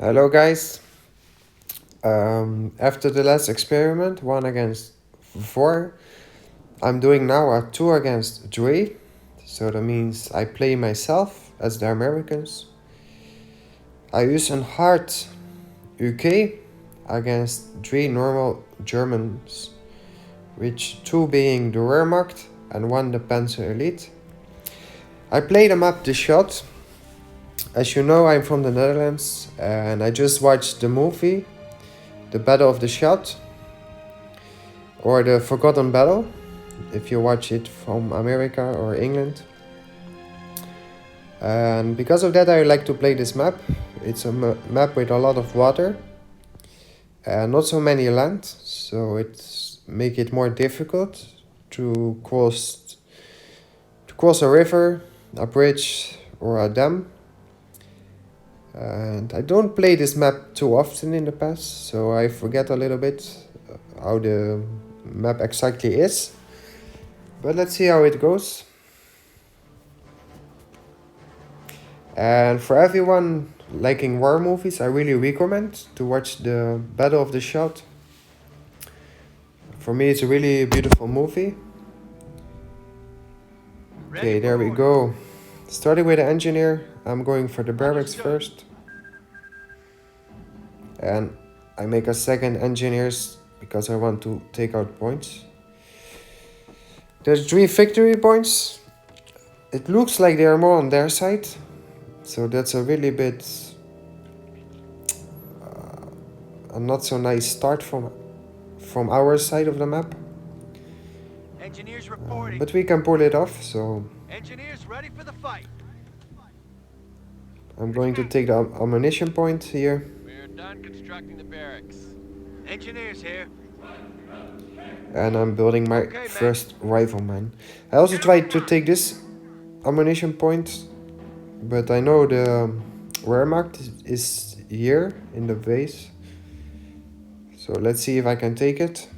Hello guys. After the last experiment, 1 against 4, I'm doing now a 2 against 3. So that means I play myself as the Americans. I use a hard UK against 3 normal Germans, which 2 being the Wehrmacht and 1 the Panzer Elite. I play them up the shot. As you know, I'm from the Netherlands and I just watched the movie The Battle of the Scheldt, or The Forgotten Battle, if you watch it from America or England. And because of that I like to play this map. It's a map with a lot of water and not so many land, so it's make it more difficult to cross a river, a bridge or a dam. And I don't play this map too often in the past, so I forget a little bit how the map exactly is. But let's see how it goes. And for everyone liking war movies, I really recommend to watch the Battle of the Scheldt. For me, it's a really beautiful movie. Okay, there we go. Starting with the engineer, I'm going for the barracks first. And I make a second engineers because I want to take out points. There's 3 victory points. It looks like they are more on their side. So that's a really bit a not so nice start from our side of the map. Engineers reporting. But we can pull it off, so Engineers ready for the fight. I'm going to take the ammunition point here. We're done constructing the barracks. Engineers here. And I'm building my first rifleman. I also tried to take this ammunition point, but I know the Wehrmacht is here in the base. So let's see if I can take it.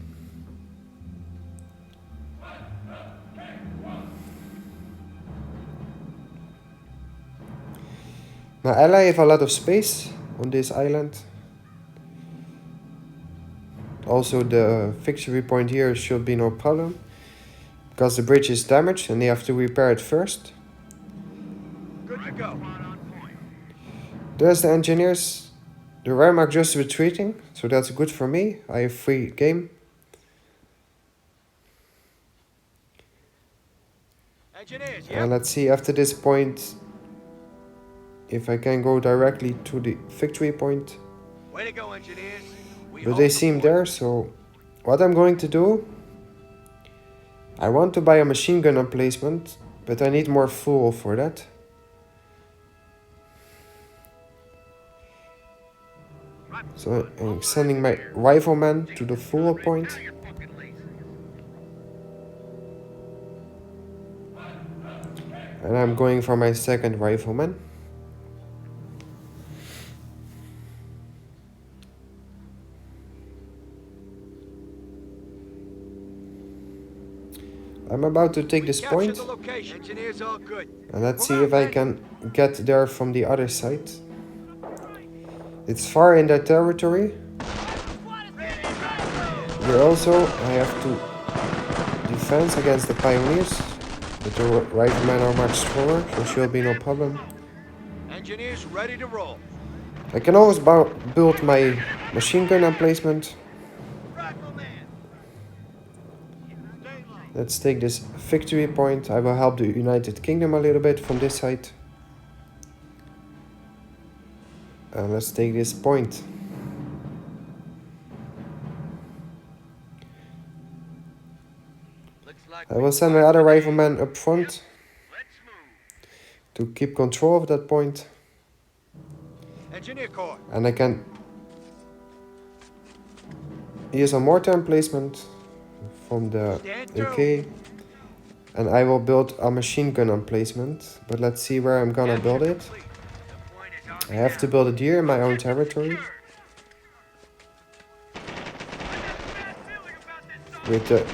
Now Ally have a lot of space on this island. Also the victory point here should be no problem, because the bridge is damaged and they have to repair it first. Good to go. There's the engineers. The Wehrmacht just retreating, so that's good for me. I have free game. Engineers, And let's see after this point if I can go directly to the victory point. Way to go, engineers. But they seem there, so what I'm going to do, I want to buy a machine gun emplacement, but I need more fuel for that. So I'm sending my rifleman to the fuel point. And I'm going for my second rifleman. I'm about to take this point. And let's see if I can get there from the other side. It's far in their territory. Here also I have to defense against the pioneers. But the riflemen are much stronger, so should be no problem. Engineers ready to roll. I can always build my machine gun emplacement. Let's take this victory point. I will help the United Kingdom a little bit from this side. And let's take this point. I will send my other rifleman up front to keep control of that point. Engineer Corps. And I can use a mortar emplacement from the UK. And I will build a machine gun emplacement. But let's see where I'm gonna build it. I have to build it here in my own territory. With the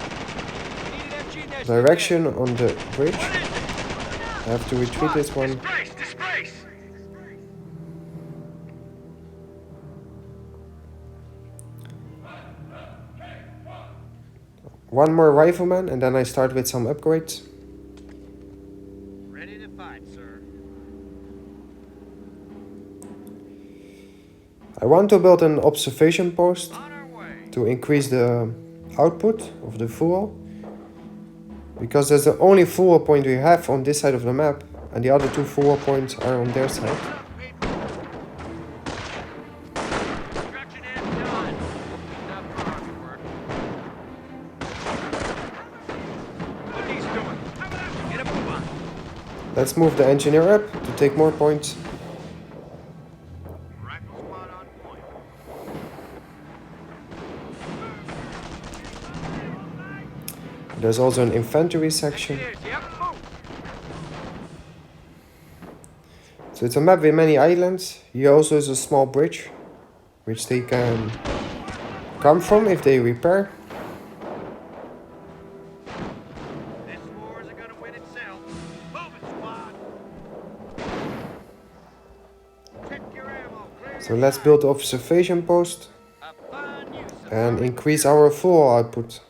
direction on the bridge. I have to retreat this one. one more rifleman and then I start with some upgrades. Ready to fight, sir. I want to build an observation post On our way. to increase the output of the fuel, because that's the only fuel point we have on this side of the map, and the other two fuel points are on their side. Construction is done. Stop for army work. Look, he's doing. Get a move on. Let's move the engineer up to take more points. Rifle squad on point. There's also an infantry section. Engineers, yep, move. So it's a map with many islands. Here also is a small bridge, which they can come from if they repair. This war isn't gonna win itself. Move it, squad. Check your ammo. Clear So your let's sight. build the observation post A fine use of and army. increase our fuel output.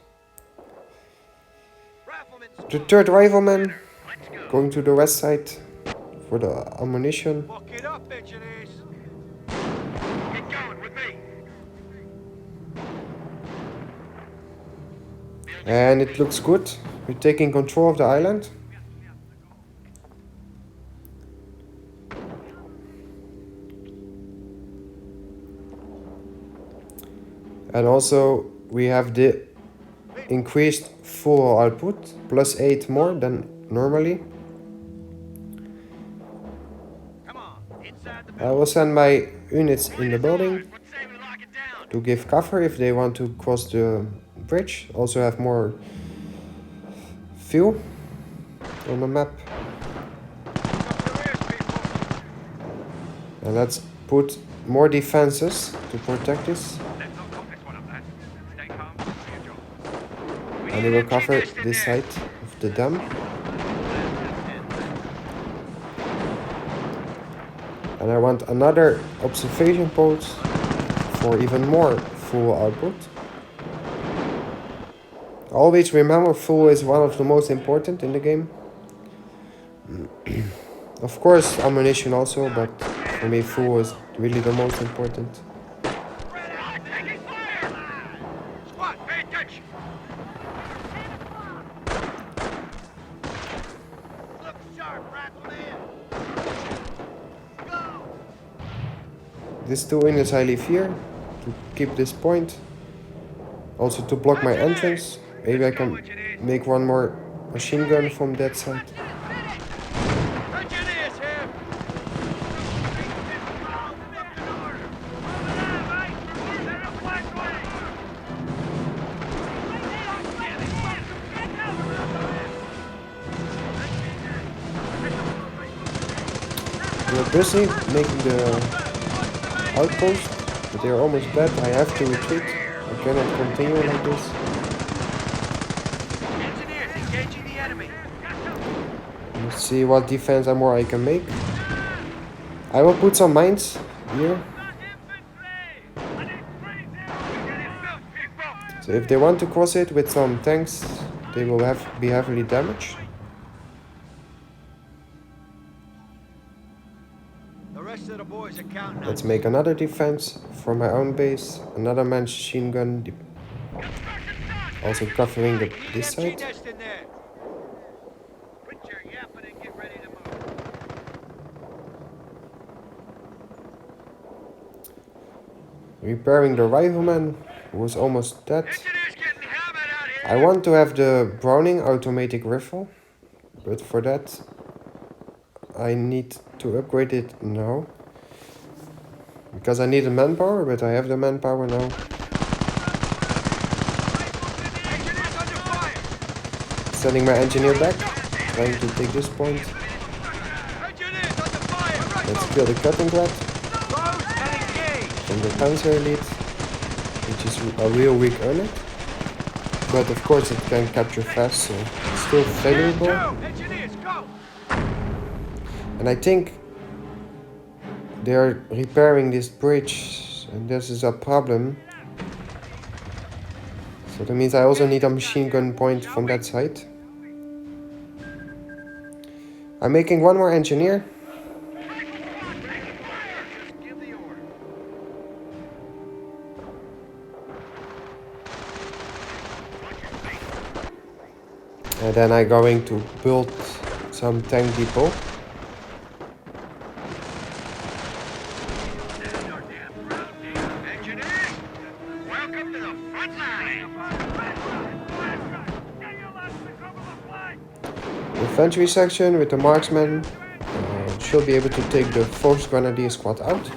Rifleman The squad. third rifleman Let's go. going to the west side for the ammunition. Fuck it up, engineers. Get going with me. And it looks good. We're taking control of the island. And also we have the increased fuel output, plus 8 more than normally. Come on, inside the I building. will send my units in the building What say we lock it down? to give cover if they want to cross the bridge. Also have more fuel on the map. Up your ears, people. And let's put more defenses to protect this. Let's not cock this one up, lads. Stay calm, do your job. We And need they will an cover engineer in this there. side of the dam. And I want another observation post for even more fuel output. Always remember, fuel is one of the most important in the game. Of course ammunition also, but for me fuel is really the most important. Taking fire! Squad, pay attention! Look sharp, rifleman! Go! These two units I leave here to keep this point. Also to block my entrance. Maybe I can make one more machine gun from that side. Engineers here! We're busy making the outpost, but they are almost dead. I have to retreat. I cannot continue like this. Engineers engaging the enemy. Let's see what defense armor I can make. I will put some mines here. So if they want to cross it with some tanks, they will be heavily damaged. The rest of the boys are counting on Let's make another defense for my own base. Another machine gun, also covering this side. nest in there. Quit your yapping and get ready to move. Repairing the rifleman, who was almost dead. Engineers getting hammered out here. I want to have the Browning automatic rifle, but for that I need to upgrade it now. Because I need the manpower, but I have the manpower now. Engineers under fire. Sending my engineer back, trying to take this point. Engineers under fire. Let's kill the cutting grad Close and engage. from the Panzer Elite, which is a real weak unit. But of course it can capture fast, so it's still valuable. Engineers, go. And I think they are repairing this bridge, and this is a problem. So So that means I also need a machine gun point from that side. I'm making one more engineer. Just give the order. And then I'm going to build some tank depot. Engineers, welcome to the front line. Infantry section with the marksman should be able to take the 4th Grenadier squad out.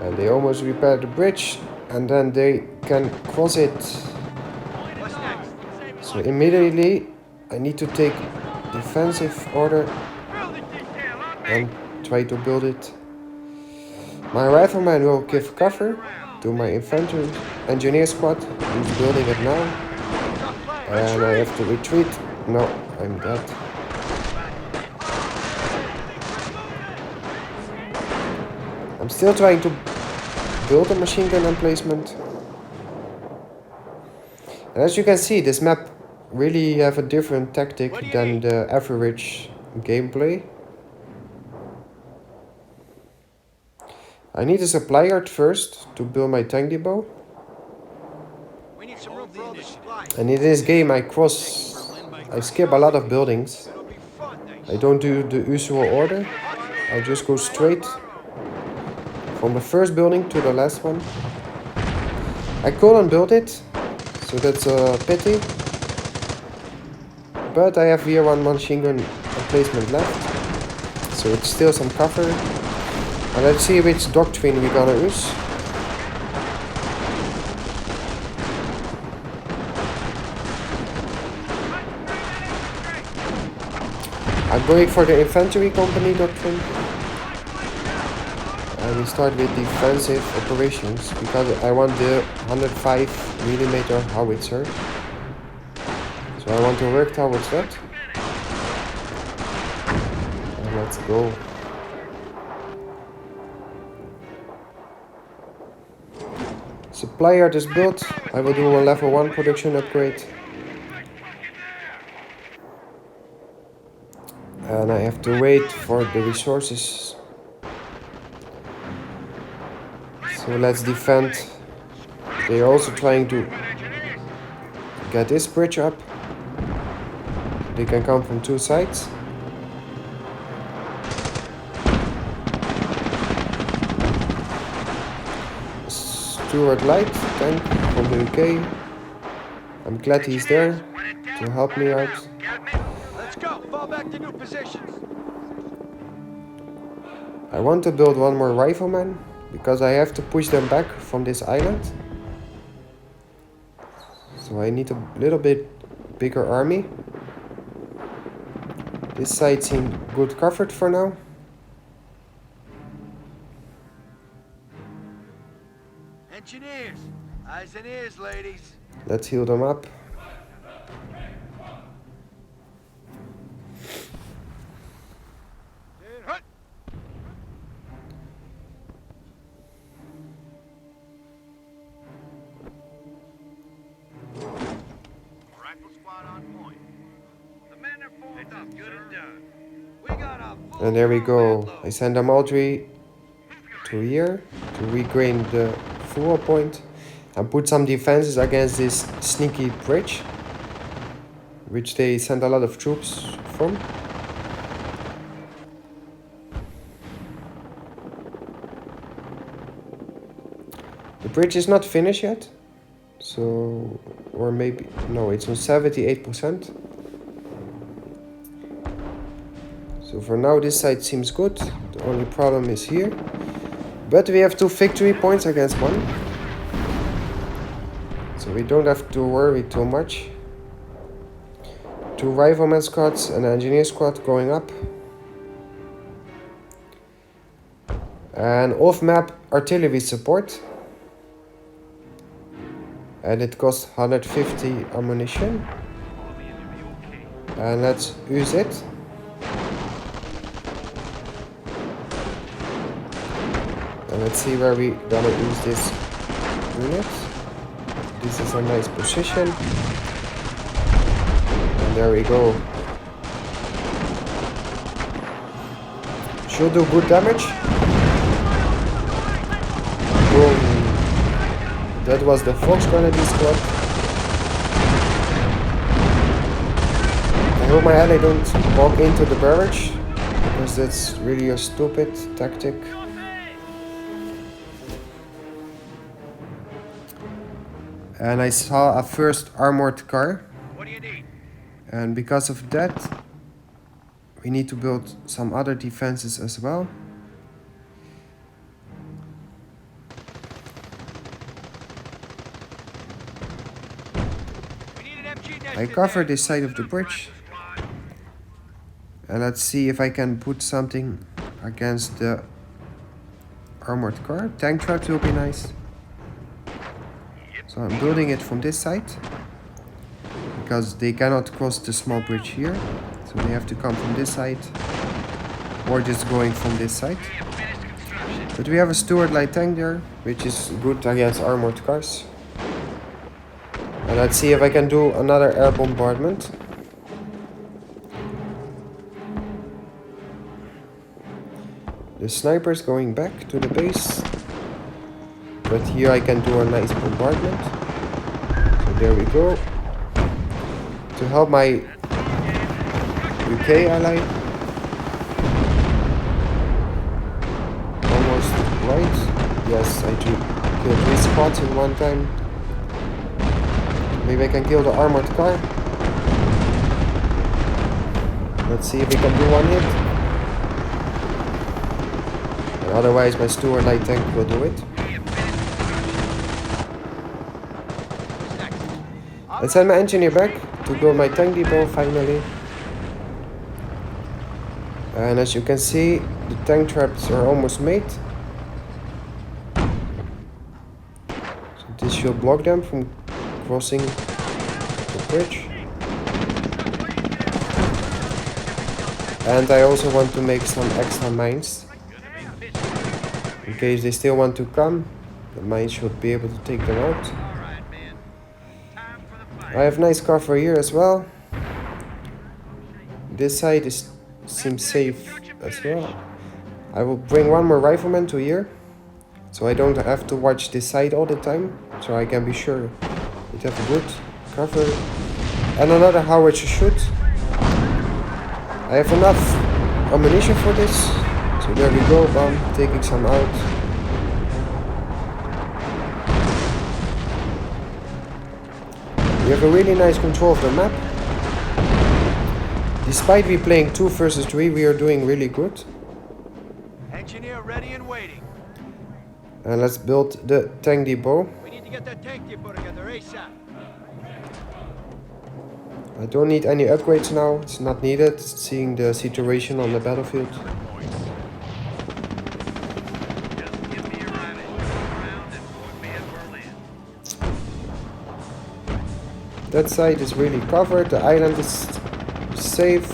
And they almost repaired the bridge, and then they can cross it. What's next? So immediately I need to take defensive order and try to build it. My rifleman will give cover to my infantry engineer squad who's building it now. And I have to retreat. No, I'm dead. I'm still trying to build a machine gun emplacement. And as you can see, this map really have a different tactic than the average gameplay. I need a supply yard first to build my tank depot. We need some room for all the supplies. And in this game I skip a lot of buildings. It'll be fun, I don't do the usual order. I just go straight from the first building to the last one. I couldn't build it, so that's a pity. But I have here one machine gun emplacement left, so it's still some cover. And let's see which doctrine we're gonna use. I'm going for the infantry company doctrine. And we start with defensive operations because I want the 105mm howitzer. So I want to work towards that. And let's go. Supply yard is built. I will do a level 1 production upgrade. And I have to wait for the resources. So let's defend. They are also trying to get this bridge up. They can come from 2 sides. Stuart Light tank from the UK. I'm glad he's there to help me out. Let's go. Fall back to new positions. I want to build one more rifleman because I have to push them back from this island. So I need a little bit bigger army. This side seems good covered for now. Engineers, eyes and ears, ladies. Let's heal them up. Rifle squad on point. The men are formed up, good and done. We got a full And there we go. combat I send them all 3 to here to regain the full point and put some defenses against this sneaky bridge, which they send a lot of troops from. The bridge is not finished yet, so, or maybe, no, it's on 78%. So for now this side seems good, the only problem is here. But we have 2 victory points against 1. So we don't have to worry too much. 2 rifleman squads and an engineer squad going up. And off-map artillery support. And it costs 150 ammunition. And let's use it. And let's see where we gonna use this unit. This is a nice position. And there we go. Should do good damage. Boom. That was the Fox Grenadier squad. I hope my ally don't walk into the barrage, because that's really a stupid tactic. And I saw a first armored car. What do you need? And because of that, we need to build some other defenses as well. We need an MG nest I in cover there. this side of the bridge. And let's see if I can put something against the armored car. Tank traps will be nice. So I'm building it from this side, because they cannot cross the small bridge here. So they have to come from this side, or just going from this side. But we have a Stuart light tank there, which is good against armored cars. And let's see if I can do another air bombardment. The sniper's going back to the base. But here I can do a nice bombardment. So there we go. To help my UK ally. Almost right. Yes, I do kill 3 squads in one time. Maybe I can kill the armored car. Let's see if we can do one hit. And otherwise my Stuart light tank will do it. Let's send my engineer back to build my tank depot finally. And as you can see, the tank traps are almost made. So this should block them from crossing the bridge. And I also want to make some extra mines. In case they still want to come, the mines should be able to take them out. I have nice cover here as well. This side seems safe as well. I will bring one more rifleman to here, so I don't have to watch this side all the time, so I can be sure we have a good cover. And another howitzer shoot. I have enough ammunition for this, so there we go, bam, taking some out. We have a really nice control of the map. Despite we playing 2 versus 3, we are doing really good. Engineer ready and waiting. And let's build the tank depot. We need to get that tank depot together ASAP. I don't need any upgrades now, it's not needed, seeing the situation on the battlefield. Just give me a ride around and put me in Berlin. That side is really covered, the island is safe.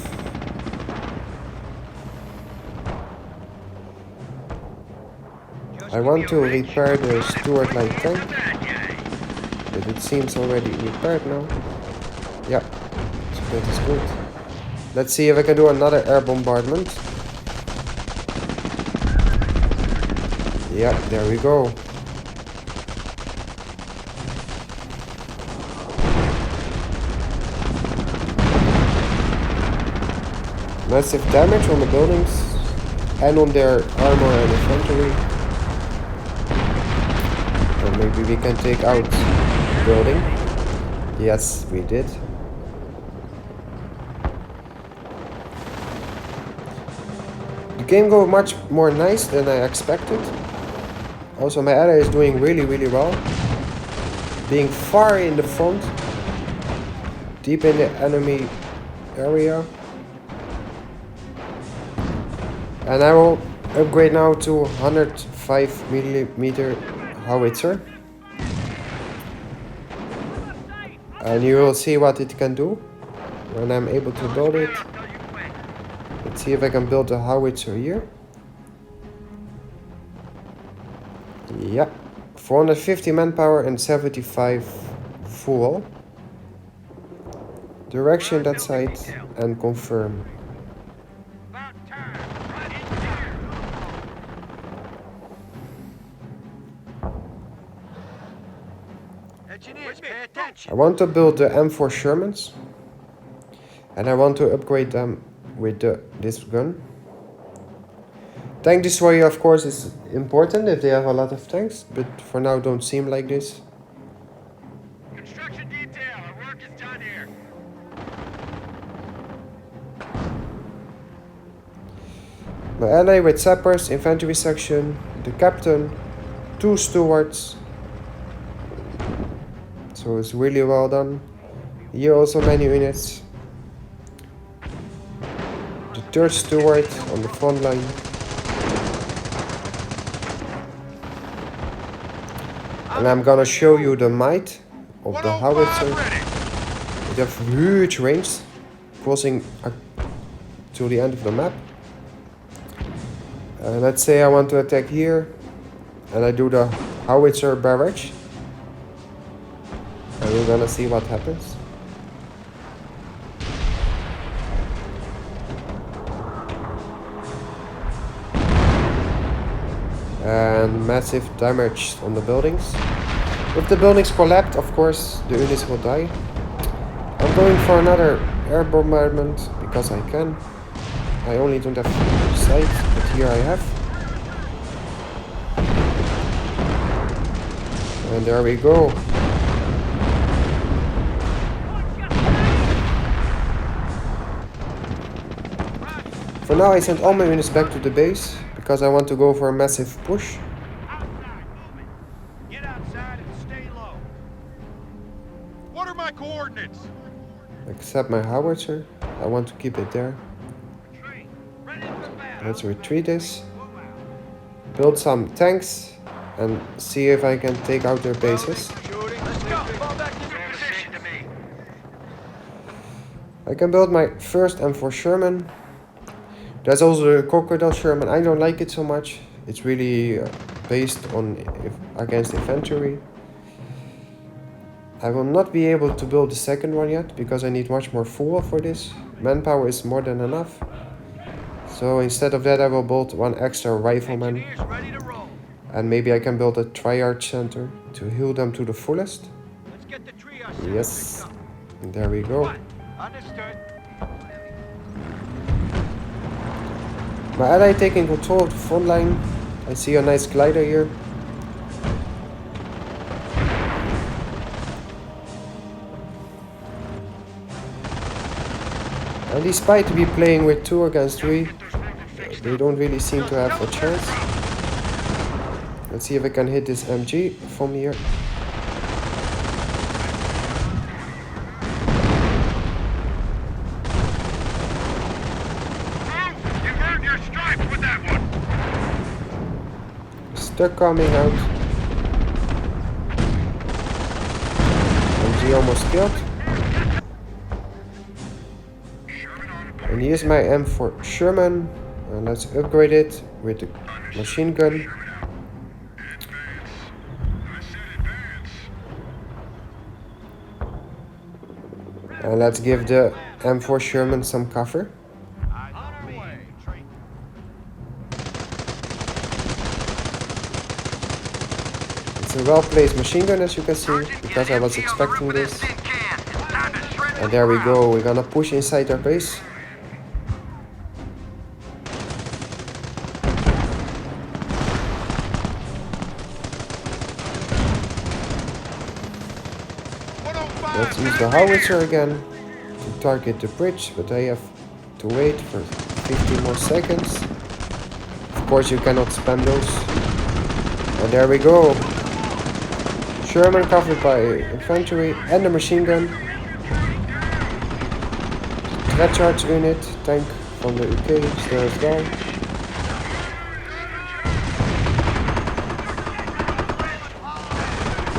I want to repair the Stuart light tank, but it seems already repaired now. Yeah, so that is good. Let's see if I can do another air bombardment. Yeah, there we go. Massive damage on the buildings and on their armor and infantry. And maybe we can take out the building. Yes, we did. The game goes much more nice than I expected. Also, my ally is doing really well. Being far in the front, deep in the enemy area. And I will upgrade now to 105mm howitzer. And you will see what it can do when I'm able to build it. Let's see if I can build a howitzer here. Yeah. 450 manpower and 75 full. Direction that side and confirm. About time. Right engineer. Engineers, pay attention. I want to build the M4 Shermans. And I want to upgrade them with this gun. Tank destroyer, of course, is important if they have a lot of tanks, but for now don't seem like this. Construction detail. Our work is done here. My ally with sappers, infantry section, the captain, 2 stewards. So it's really well done. Here also many units. The 3rd steward on the front line. And I'm gonna show you the might of the howitzer. They have huge range, crossing to the end of the map. Let's say I want to attack here, and I do the howitzer barrage. And we're gonna see what happens. And massive damage on the buildings. If the buildings collapse, of course, the units will die. I'm going for another air bombardment because I can. I only don't have sight, but here I have. And there we go. For now I send all my units back to the base, because I want to go for a massive push. Outside, moving. Get outside and stay low. What are my coordinates? Except my howitzer. I want to keep it there. Retreat. Ready for battle. Let's retreat this. Build some tanks and see if I can take out their bases. Let's go. Fall back into position to me. I can build my first M4 Sherman. There's also the Crocodile Sherman. I don't like it so much. It's really based on against infantry. I will not be able to build the second one yet because I need much more fuel for this. Manpower is more than enough. So instead of that I will build one extra rifleman. Engineers ready to roll. And maybe I can build a triarch center to heal them to the fullest. Let's get the triage center Yes. fixed up. And there we go. What? Understood. My ally taking control of the front line. I see a nice glider here. And despite to be playing with 2 against 3, they don't really seem to have a chance. Let's see if I can hit this MG from here. You've earned your stripes with that one. Stuck coming out. MG almost killed. And here's my M4 Sherman. And let's upgrade it with the machine gun. And let's give the M4 Sherman some cover. It's a well-placed machine gun, as you can see, because I was expecting this. And there we go, we're gonna push inside their base. Let's use the howitzer again to target the bridge, but I have to wait for 15 more seconds. Of course you cannot spam those. And there we go. Sherman covered by infantry and a machine gun. Threat charge unit, tank from the UK is there as well.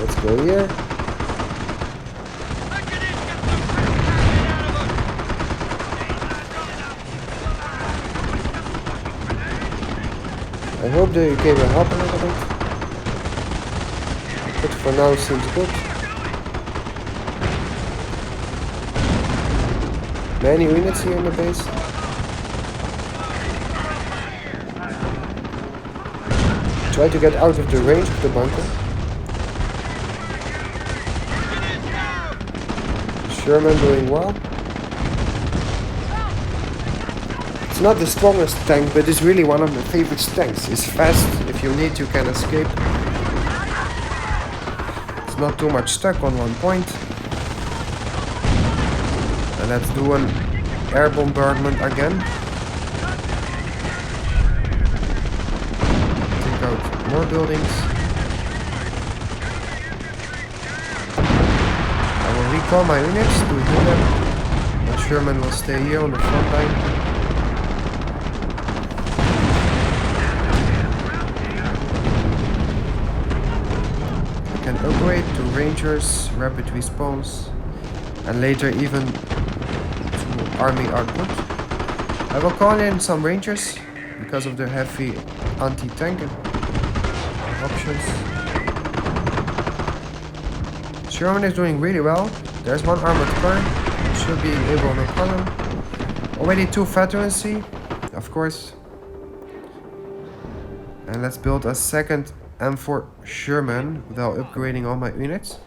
Let's go here. I hope the UK will help a little bit. for now seems good. Many units here in the base. Try to get out of the range of the bunker. Sherman doing well. It's not the strongest tank, but it's really one of my favorite tanks. It's fast. If you need, you can escape. It's not too much stuck on one point. And let's do an air bombardment again. Take out more buildings. I will recall my units to heal them. My Sherman will stay here on the front line. Can upgrade to Rangers, rapid respawns, and later even to army output. I will call in some Rangers because of their heavy anti-tank options. Sherman is doing really well. There's one armored car, should be able no problem. Already 2 veterancy, of course. And let's build a second M4 Sherman without upgrading all my units.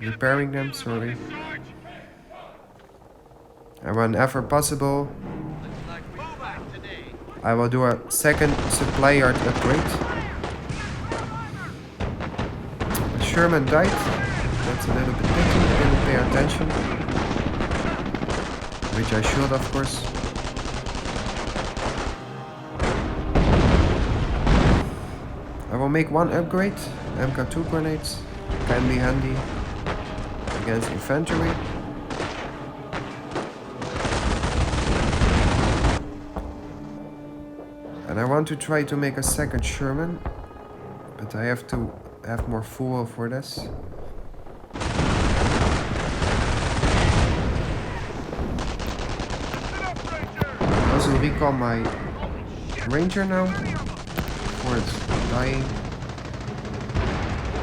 Repairing them, sorry. And whenever possible, I will do a second supply yard upgrade. The Sherman died. That's a little bit pity, I didn't pay attention. Which I should, of course. I will make one upgrade. MK2 grenades can be handy against infantry. And I want to try to make a second Sherman, but I have to have more fuel for this. I also recall my Ranger now. It's dying.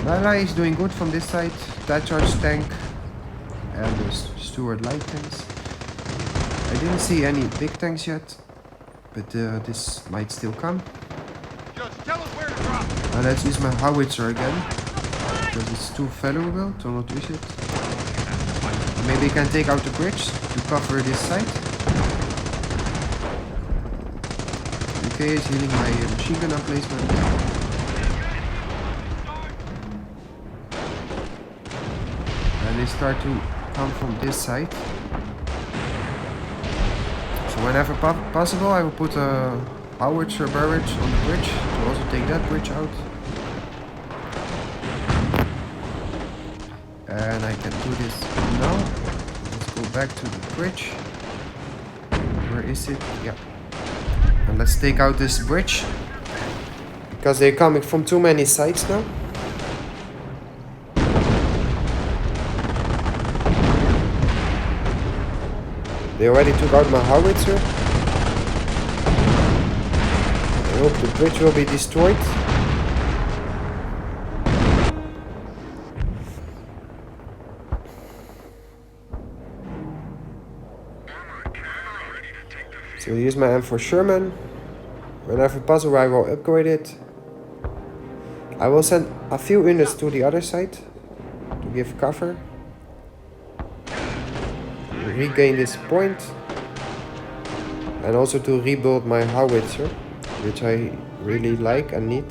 Lala is doing good from this side. That charge tank and the Steward light tanks. I didn't see any big tanks yet, but this might still come. Just tell us where to drop. Now let's use my howitzer again, because it's too valuable to not use it. Maybe I can take out the bridge to cover this side. Okay, is healing my machine gun emplacement. And they start to come from this side. So whenever possible, I will put a howitzer barrage on the bridge to also take that bridge out. And I can do this now. Let's go back to the bridge. Where is it? Yeah. And let's take out this bridge, because they're coming from too many sides now. They already took out my howitzer. I hope the bridge will be destroyed. So here's my M4 Sherman. Whenever possible, I will upgrade it. I will send a few units to the other side to give cover. Regain this point. And also to rebuild my howitzer, which I really like and need.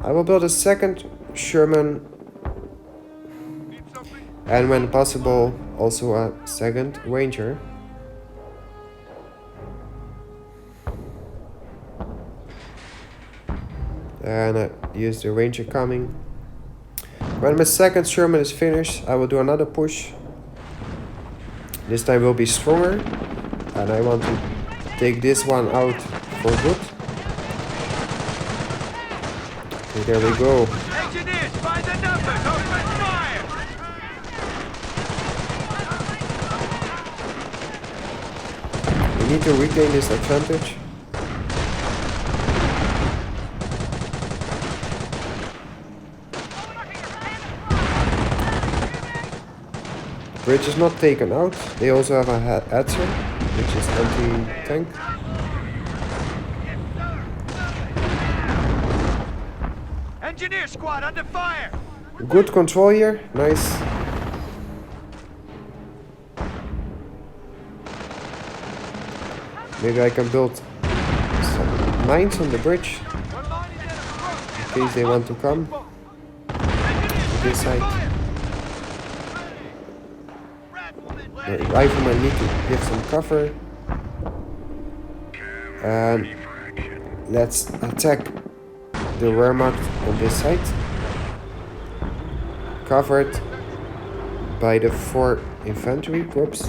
I will build a second Sherman. And when possible, also a second Ranger. And use the Ranger coming. When my second Sherman is finished, I will do another push. This time will be stronger. And I want to take this one out for good. Okay, there we go. Engineers, find the numbers, open fire! We need to regain this advantage. Bridge is not taken out. They also have a Hatcher, which is anti-tank. Engineer squad under fire! Good control here. Nice. Maybe I can build some mines on the bridge in case they want to come to this side. The riflemen need to give some cover. And let's attack the Wehrmacht on this side. Covered by the 4 infantry corps.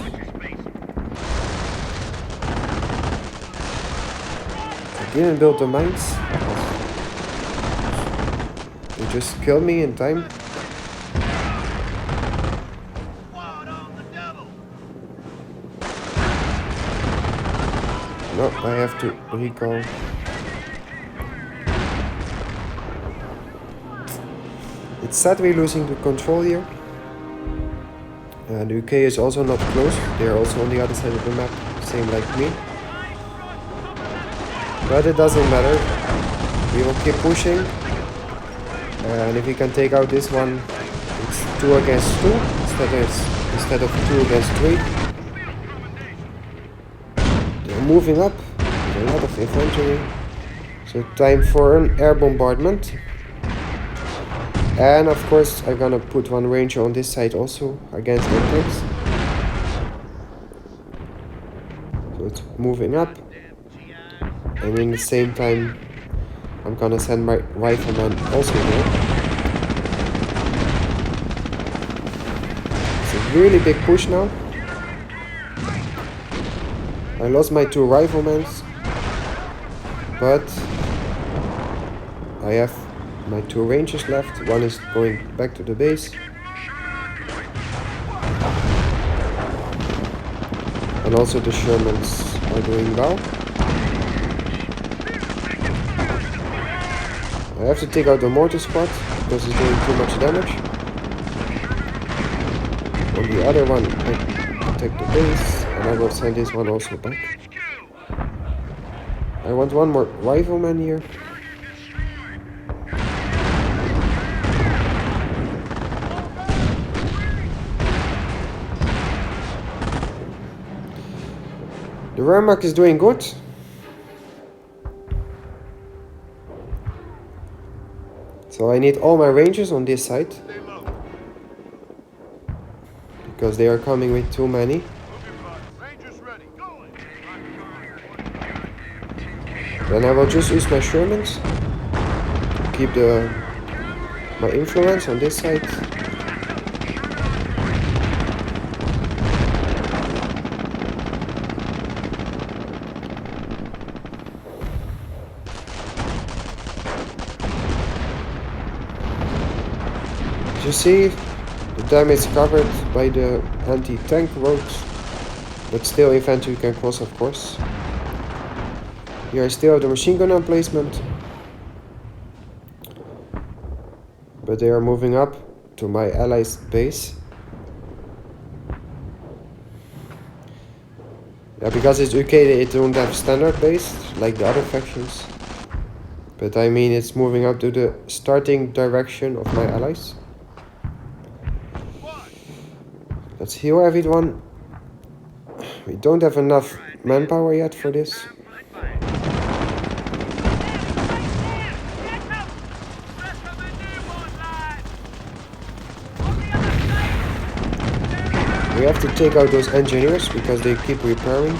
I didn't build the mines. They just killed me in time. No, I have to recall. It's sad we're losing the control here. The UK is also not close. They are also on the other side of the map, same like me. But it doesn't matter. We will keep pushing. And if we can take out this one, it's 2 against 2 instead of 2 against 3. They're moving up with a lot of infantry. So time for an air bombardment. And of course I'm gonna put one ranger on this side also against the tanks. So it's moving up. And in the same time I'm gonna send my rifleman also there. It's a really big push now. I lost my 2 riflemen, but I have my 2 rangers left. One is going back to the base. And also the Shermans are doing well. I have to take out the mortar squad because it's doing too much damage. On the other one, I protect the base, and I will send this one also back. I want one more rifleman here. The Wehrmacht is doing good. So I need all my rangers on this side. Because they are coming with too many. Then I will just use my Shermans to keep my influence on this side. As you see, the dam is covered by the anti-tank roads, but still infantry can cross, of course. Here I still have the machine gun emplacement, but they are moving up to my allies' base. Yeah, because it's UK, they don't have standard base like the other factions. But I mean, it's moving up to the starting direction of my allies. Let's heal everyone. We don't have enough manpower yet for this. We have to take out those engineers because they keep repairing.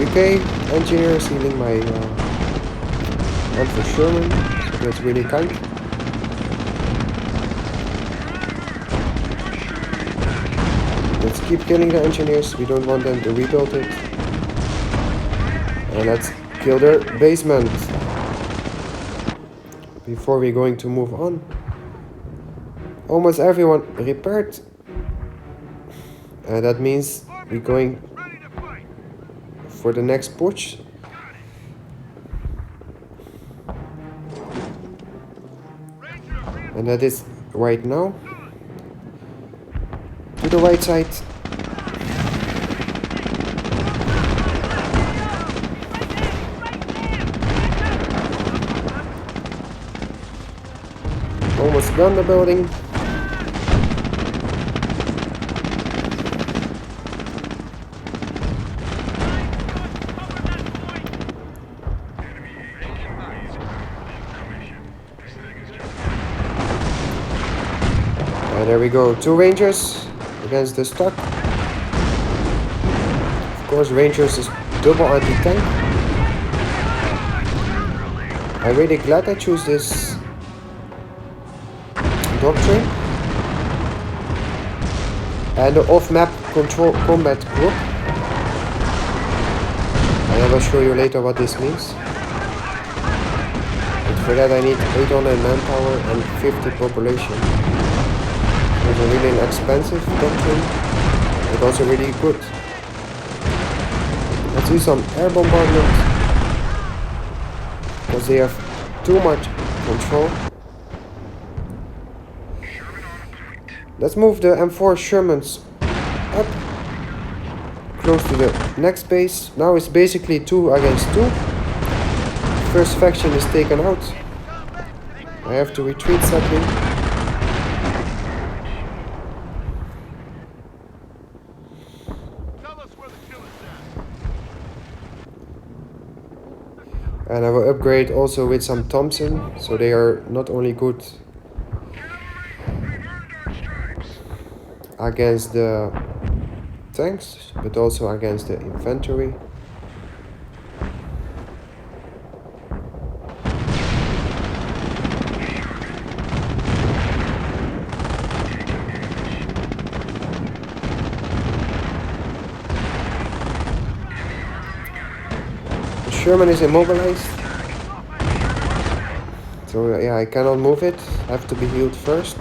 UK engineers healing my for Sherman, so that's really kind. Let's keep killing the engineers, we don't want them to rebuild it. And let's kill their basement before we're going to move on. Almost everyone repaired That means we're going Ready to fight. for the next push. Ranger, And that is right now. To the right side. Almost done the building. And there we go, 2 Rangers against the stock. Of course, Rangers is double anti-tank. I'm really glad I choose this doctrine. And the off-map control combat group. And I will show you later what this means. But for that I need 800 manpower and 50 population. It's a really expensive doctrine, but also really good. Let's do some air bombardment, because they have too much control. Let's move the M4 Shermans up, close to the next base. Now it's basically 2 against 2. First faction is taken out. I have to retreat sadly. And I will upgrade also with some Thompson, so they are not only good against the tanks, but also against the infantry. The Sherman is immobilized, so yeah, I cannot move it. I have to be healed first.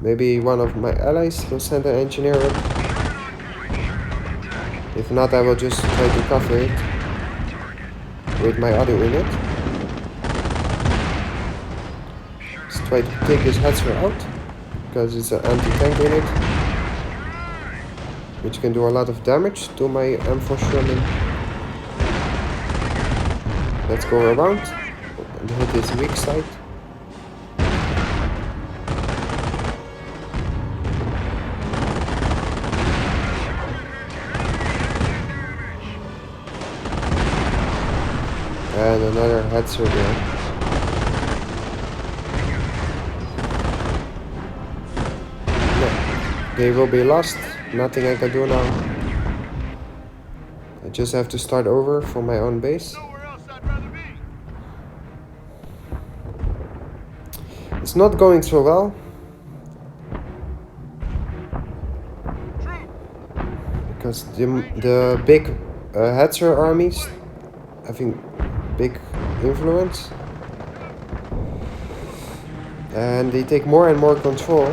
Maybe one of my allies will send an engineer up. If not, I will just try to cover it with my other unit. Let's try to take this Hetzer out, because it's an anti-tank unit, which can do a lot of damage to my M4 Sherman. Let's go around and hit his weak side. And another Hetzer there. No, they will be lost. Nothing I can do now. I just have to start over from my own base. It's not going so well. Because the big Hetzer armies having big influence. And they take more and more control.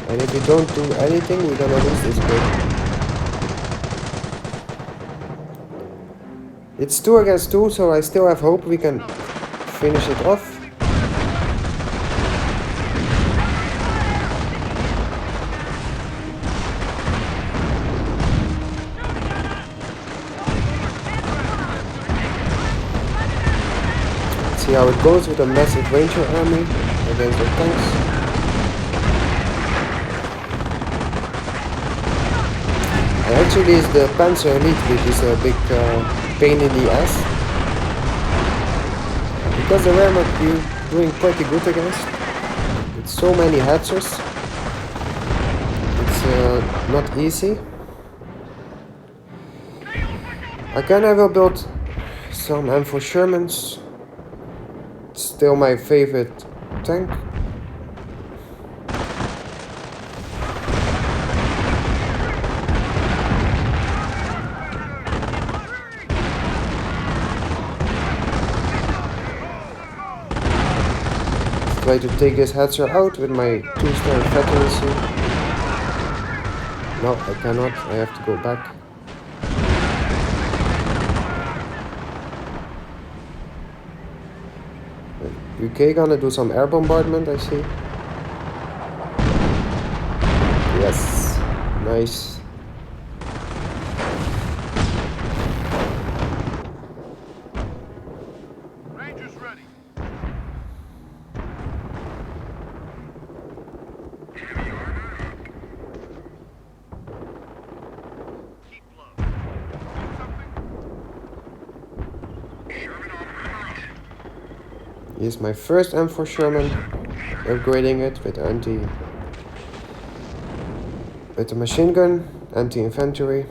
And if we don't do anything, we're gonna lose this game. It's 2 against 2, so I still have hope we can finish it off. See how it goes with a massive Ranger army against the tanks. And actually it's the Panzer Elite which is a big pain in the ass. Because the Wehrmacht you're doing pretty good against. With so many Hetzers. It's not easy. Again I will build some M4 Shermans. Still my favorite tank. Let's try to take this Hetzer out with my 2-star veterancy. No, I cannot. I have to go back. UK gonna do some air bombardment, I see. Yes. Nice. Rangers ready. Keep low. Need something? Here's my first M4 Sherman. Upgrading it with with a machine gun, anti-infantry.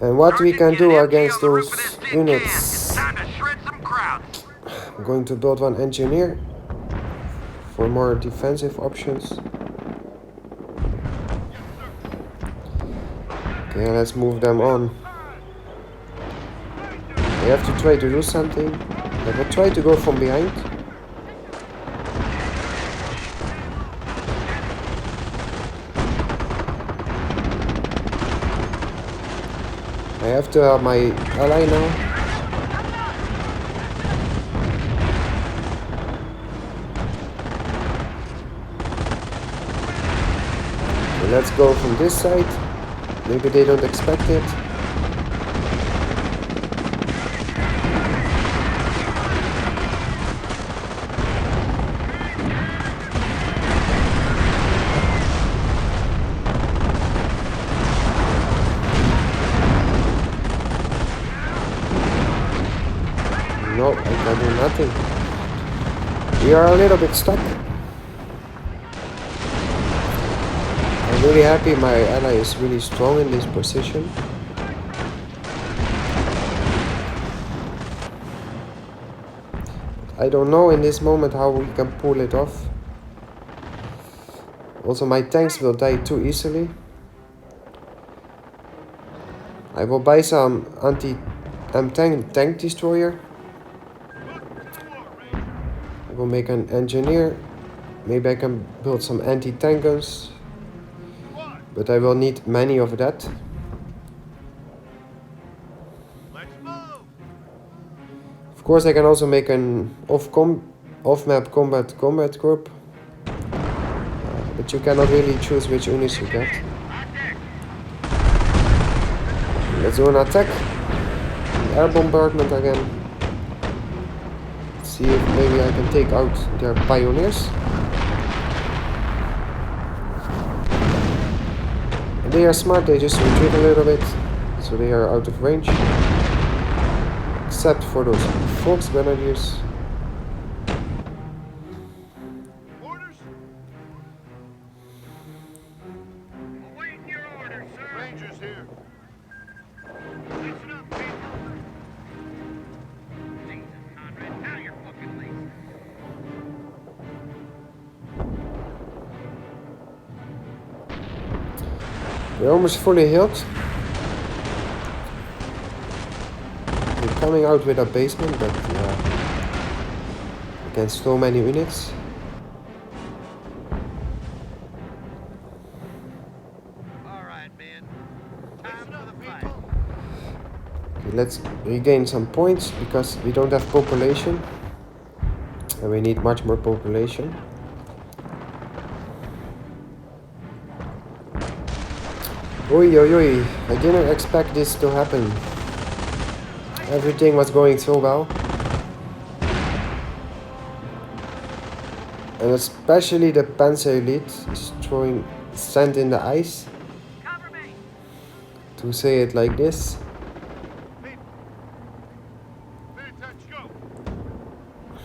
And what we can do against those units. Time to shred some crowds. I'm going to build one engineer for more defensive options. Okay, let's move them on. I have to try to do something. I will try to go from behind. I have to help my ally now. So let's go from this side. Maybe they don't expect it. No, I can do nothing. We are a little bit stuck. I'm really happy my ally is really strong in this position. I don't know in this moment how we can pull it off. Also, my tanks will die too easily. I will buy some anti-tank destroyer. I will make an engineer. Maybe I can build some anti-tank guns. But I will need many of that. Let's move. Of course, I can also make an off-map combat group. But you cannot really choose which units you get. Let's do an attack. Air bombardment again. See if maybe I can take out their pioneers. And they are smart, they just retreat a little bit. So they are out of range. Except for those Fox Grenadiers. Orders? Awaiting your orders, sir. Rangers here. Listen up, people. Jesus, Conrad, now you're fucking late. We're almost fully healed. We're coming out with a basement, but against so many units. All right, man. Time for the fight. Okay, let's regain some points because we don't have population. And we need much more population. Oi, oi, oi. I didn't expect this to happen. Everything was going so well. And especially the Panzer Elite is throwing sand in the ice. Cover me. To say it like this.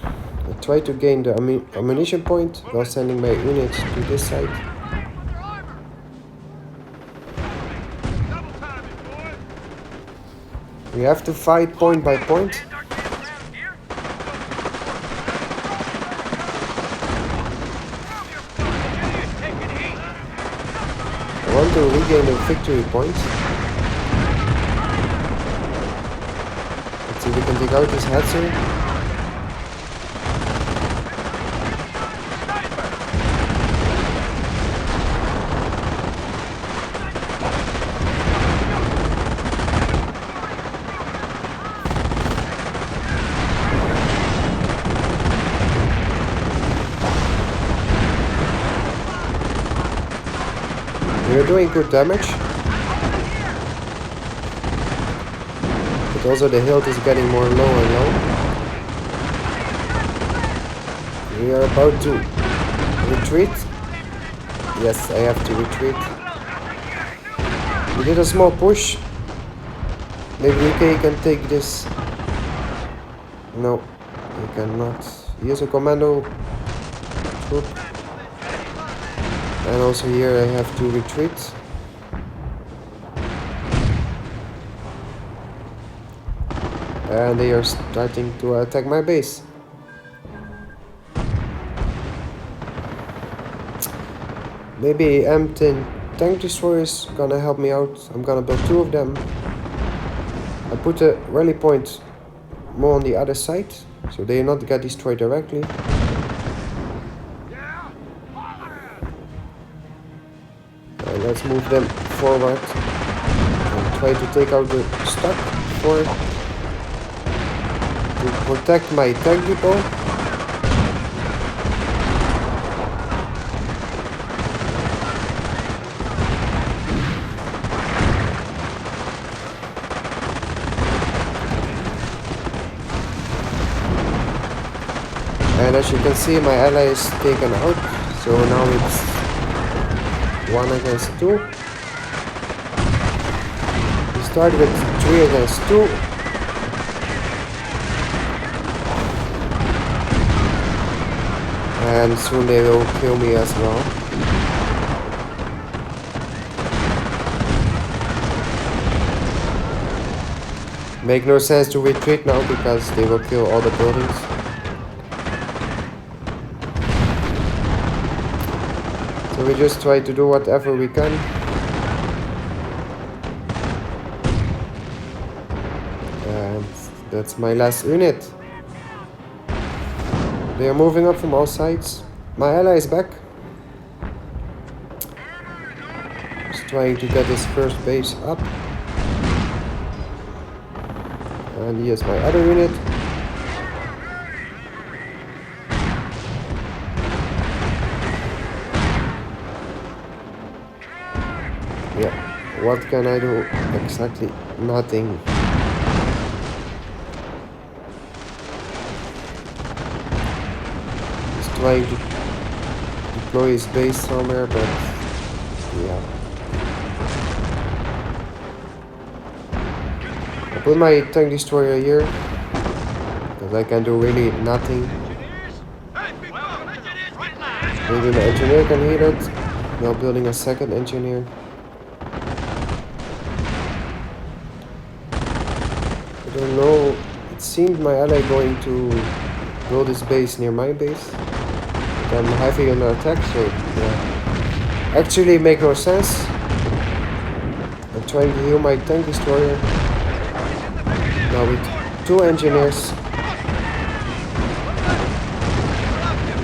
I try to gain the ammunition point while sending my units to this side. We have to fight point by point. I want to regain the victory point. we can take out this Hetzer. We're doing good damage. But also the hilt is getting more low and low. We are about to retreat. Yes, I have to retreat. We did a small push. Maybe UK can take this. No, he cannot. He is a commando troop. And also here I have to retreat. And they are starting to attack my base. Maybe M10 tank destroyer is gonna help me out. I'm gonna build 2 of them. I put a rally point more on the other side, so they not get destroyed directly. And let's move them forward and try to take out the stock to protect my tank depot. And as you can see, my ally is taken out, so now it's 1 against 2. We start with 3 against 2. And soon they will kill me as well. Make no sense to retreat now because they will kill all the buildings. So we just try to do whatever we can. And that's my last unit. They are moving up from all sides. My ally is back. Just trying to get his first base up. And here's my other unit. Yeah, what can I do? Exactly nothing. He's trying to deploy his base somewhere, but yeah. I put my tank destroyer here because I can do really nothing. Maybe my engineer can hit it. Now building a second engineer. I don't know. It seemed my ally going to build his base near my base. But I'm heavy on attack, so yeah. Actually, make no sense. I'm trying to heal my tank destroyer. Now with 2 engineers.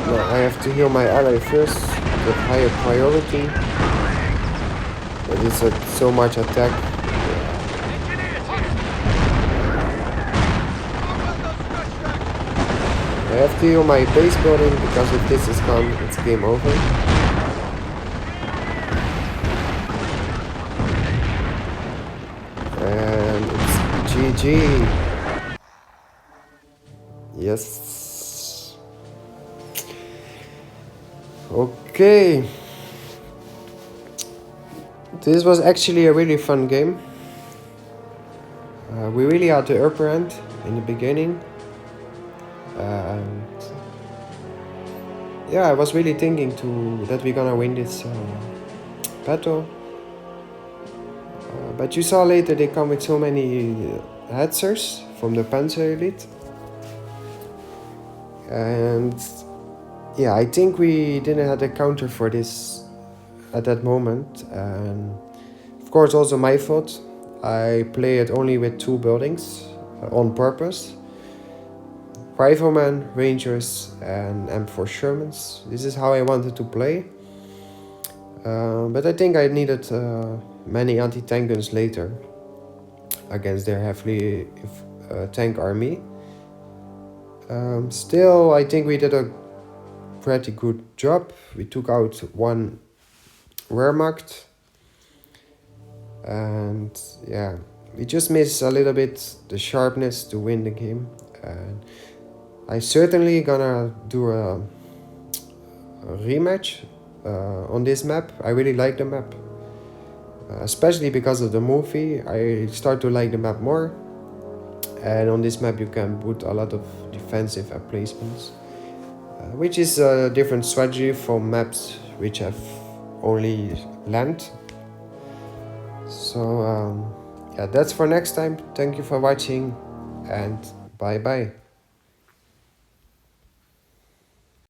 Now I have to heal my ally first with higher priority. But it's so much attack. I have to heal my base building because if this is gone, it's game over. And it's GG. Yes. Okay. This was actually a really fun game. We really had the upper hand in the beginning. And yeah, I was really thinking that we're gonna win this battle. But you saw later they come with so many Hetzers from the Panzer Elite. And yeah, I think we didn't have a counter for this at that moment. And of course also my fault. I played only with 2 buildings. on purpose. Riflemen, Rangers, and M4 Shermans. This is how I wanted to play. But I think I needed many anti-tank guns later against their heavily tank army. Still, I think we did a pretty good job. We took out one Wehrmacht, and yeah, we just missed a little bit the sharpness to win the game. And I certainly gonna do a rematch on this map. I really like the map, especially because of the movie. I start to like the map more, and on this map you can put a lot of defensive emplacements, which is a different strategy from maps which have only land. So yeah, that's for next time. Thank you for watching, and bye bye.